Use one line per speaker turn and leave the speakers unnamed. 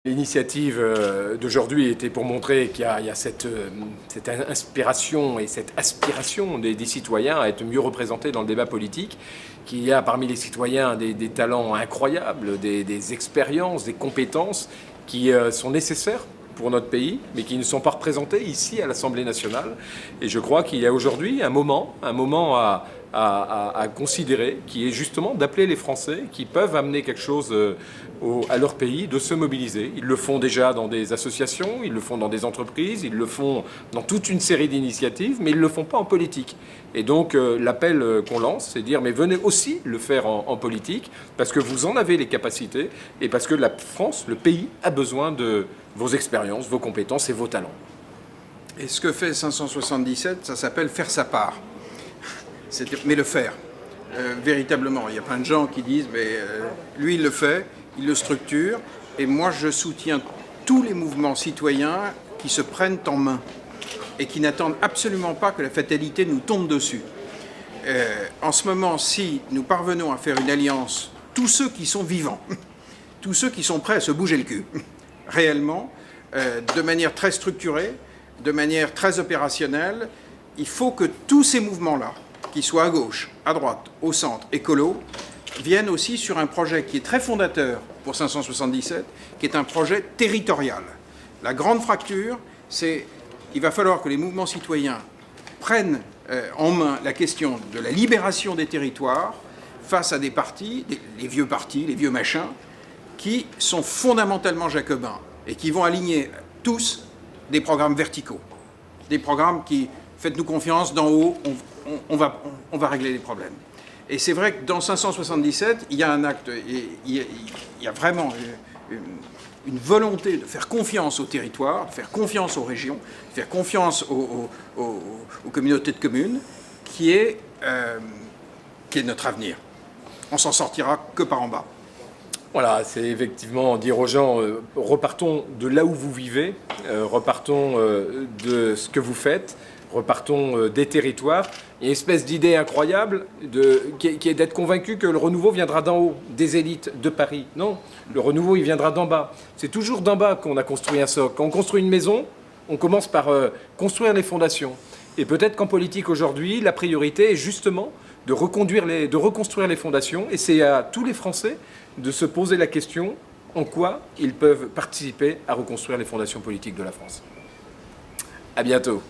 L'initiative d'aujourd'hui était pour montrer qu'il y a cette inspiration et cette aspiration des citoyens à être mieux représentés dans le débat politique, qu'il y a parmi les citoyens des talents incroyables, des expériences, des compétences qui sont nécessaires pour notre pays, mais qui ne sont pas représentés ici à l'Assemblée nationale. Et je crois qu'il y a aujourd'hui un moment à considérer, qui est justement d'appeler les Français qui peuvent amener quelque chose à leur pays, de se mobiliser. Ils le font déjà dans des associations, ils le font dans des entreprises, ils le font dans toute une série d'initiatives, mais ils ne le font pas en politique. Et donc l'appel qu'on lance, c'est de dire mais venez aussi le faire en politique, parce que vous en avez les capacités, et parce que la France, le pays, a besoin de vos expériences, vos compétences et vos talents.
Et ce que fait 577, ça s'appelle faire sa part. Mais le faire, véritablement. Il y a plein de gens qui disent, mais lui il le fait, il le structure, et moi je soutiens tous les mouvements citoyens qui se prennent en main et qui n'attendent absolument pas que la fatalité nous tombe dessus. En ce moment, si nous parvenons à faire une alliance, tous ceux qui sont vivants, tous ceux qui sont prêts à se bouger le cul, réellement, de manière très structurée, de manière très opérationnelle, il faut que tous ces mouvements-là, qu'ils soient à gauche, à droite, au centre, écolo, viennent aussi sur un projet qui est très fondateur pour 577, qui est un projet territorial. La grande fracture, c'est qu'il va falloir que les mouvements citoyens prennent en main la question de la libération des territoires face à des partis, les vieux machins, qui sont fondamentalement jacobins et qui vont aligner tous des programmes verticaux, des programmes qui, faites-nous confiance, d'en haut, on va régler les problèmes. Et c'est vrai que dans 577, il y a un acte, il y a vraiment une volonté de faire confiance au territoire, de faire confiance aux régions, de faire confiance aux communautés de communes, qui est notre avenir. On s'en sortira que par en bas.
Voilà, c'est effectivement dire aux gens, repartons de là où vous vivez, repartons de ce que vous faites, repartons des territoires. Il y a une espèce d'idée incroyable qui est d'être convaincu que le renouveau viendra d'en haut, des élites de Paris. Non, le renouveau, il viendra d'en bas. C'est toujours d'en bas qu'on a construit un socle. Quand on construit une maison, on commence par construire les fondations. Et peut-être qu'en politique aujourd'hui, la priorité est justement de reconstruire les fondations. Et c'est à tous les Français de se poser la question en quoi ils peuvent participer à reconstruire les fondations politiques de la France. À bientôt.